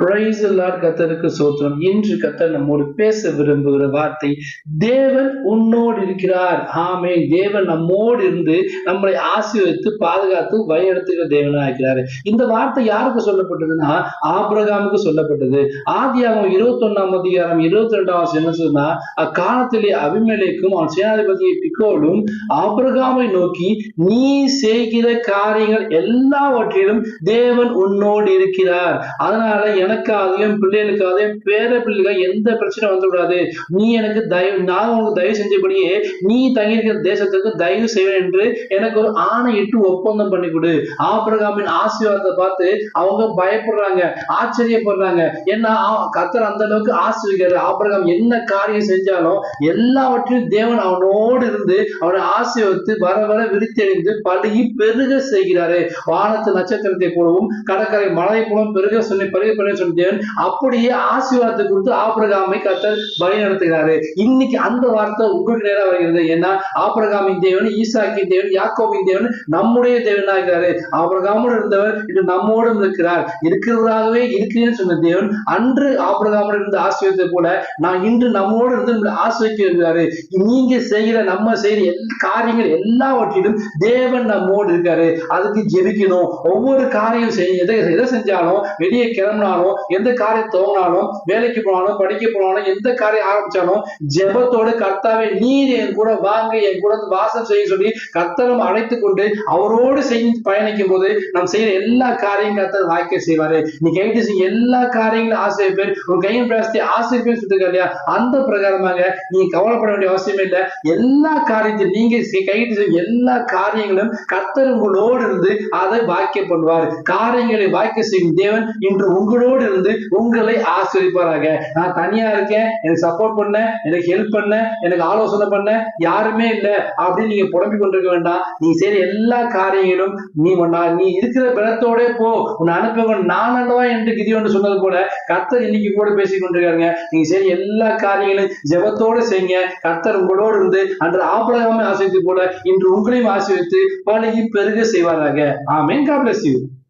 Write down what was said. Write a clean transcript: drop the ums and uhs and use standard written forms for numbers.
Praise the Lord. கர்த்தருக்கு ஸ்தோத்திரம். இன்று கர்த்தர் நம்மோடு பேச விரும்புகிற வார்த்தை, தேவன் உன்னோடு இருக்கிறார். ஆமென். தேவன் நம்மோடு இருந்து நம்மளை ஆசீர்வதித்து பாதுகாத்து வழிநடத்துகிற தேவனா இருக்கிறாரு. இந்த வார்த்தை யாருக்கு சொல்லப்பட்டதுன்னா, ஆபிரகாமுக்கு சொல்லப்பட்டது. ஆதியாகமம் 21ஆம் அதிகாரம் 22ஆம் வசனம் என்ன சொன்னா, அக்காலத்திலே அபிமெலேக்கும் அவன் சேனாதிபதியை பிக்கோலும் ஆபிரகாமை நோக்கி, நீ செய்கிற காரியங்கள் எல்லாவற்றிலும் தேவன் உன்னோடு இருக்கிறார். அதனால எனக்காகவும் பிள்ளைகளுக்காகவும் பேர பிள்ளைகள் எந்த பிரச்சனை வந்துவிடாது. நீ எனக்கு நான் உனக்கு தயவு செஞ்சபடியே நீ தங்கியிருக்கிற தேசத்துக்கு தயவு செய்வேன் என்று எனக்கு ஒரு ஆணையிட்டு ஒப்பந்தம் பண்ணி கொடு. ஆபிரகாமின் ஆசீர்வாதத்தை பார்த்து அவங்க பயப்படுறாங்க, ஆச்சரியப்படுறாங்க. ஏன்னா கர்த்தர் அந்த அளவுக்கு ஆசீர்வதிக்கிறார். ஆபிரகாம் என்ன காரியம் செஞ்சாலும் எல்லாவற்றையும் தேவன் அவனோடு இருந்து அவனை ஆசீர்வதித்து வர வர விரித்தெறிந்து பழுகி பெருக செய்கிறாரு. வானத்து நட்சத்திரத்தை போலவும் கடற்கரை மழை போலவும் பெருக சொல்லி பருக பண்ண சொன்ன தேவன் அப்படியே ஆசீர்வாதத்தை கொடுத்து ஆபிரகாமை கர்த்தர் வழி நடத்துகிறாரு. இன்னைக்கு அந்த வார்த்தை உங்களுக்கு நேரம் வருகிறது. ஏன்னா ஆபிரகாமின் தேவன், ஈசாக்கின் தேவன், யாக்கோபின் தேவன் நம்முடைய தேவனா இருக்கிறாரு. ஆபிரகாமோடு இருந்தவர் இன்று நம்மோடும் இருக்கிறார். இருக்கிறவராகவே இருக்கிறேன்னு சொன்ன தேவன் அன்று ஆபிரகாமோடு இருந்து ஆசீர்வதித்ததை போல நான் இன்று நம்மோடு இருந்து ஆசீர்வதிக்க இருக்கிறாரு. நீங்க செய்கிற நம்ம செய்கிற காரியங்கள் எல்லாவற்றிலும் தேவன் நம்மோடு இருக்காரு. அதுக்கு ஜெபிக்கணும். ஒவ்வொரு காரியம் எதை செஞ்சாலும், வெளியே கிளம்பினாலும், எந்த காரியம் துவங்கினாலும், வேலைக்கு போனாலும், படிக்க போனாலும், எந்த காரியம் ஆரம்பிச்சாலும் ஜெபத்தோடு கர்த்தாவே நீர் என் கூட வாங்க, என் கூட வாசம் செய்ய சொல்லி கர்த்தரும் அழைத்துக் கொண்டு அவரோடு செய்து பயணிக்கும் போது நாம் செய்யற எல்லா காரியம் கர்த்தர் வாய்க்க செய்வாரு. நீ கைட்டு செய்ய எல்லா காரியங்களும் ஆசிரியப்பேர் உன் கையின் பிரயாசத்தை ஆசிரியப்பேர் சொல்லிருக்கா இல்லையா? அந்த பிரகாரமாக நீங்க கவலைப்பட வேண்டிய அவசியமே இல்லை. எல்லா காரியத்தையும் நீங்க கைட்டு செய்ய எல்லா காரியங்களும் கர்த்தர் உங்களோடு இருந்து அதை வாய்க்க பண்ணுவார். காரியங்களை வாய்க்க செய்யும் தேவன் இன்று உங்களோடு இருந்து உங்களை ஆசீர்வதிப்பாராக. நான் தனியா இருக்கேன், எனக்கு சப்போர்ட் பண்ண, எனக்கு ஹெல்ப் பண்ண, எனக்கு ஆலோசனை பண்ண யாருமே இல்லை அப்படின்னு நீங்க புலம்பிக் கொண்டிருக்க வேண்டாம். நீ செய்யற எல்லா காரியங்களும் நீ இருக்கிற பலத்தோட போ, உன்னை அனுப்ப நான் அல்லவா என்று கிதியோன்னு சொன்னது போல கர்த்தர் இன்னைக்கு கூட பேசிக் கொண்டிருக்காங்க. நீங்க செய்ய எல்லா காரியங்களும் ஜெபத்தோடு செய்யுங்க. கர்த்தர் உங்களோடு இருந்து அன்று ஆபிரகாமை ஆசீர்வதித்து போல இன்று உங்களையும் ஆசீர்வதித்து பழகி பெருக செய்வாராக. ஆமென். God bless you.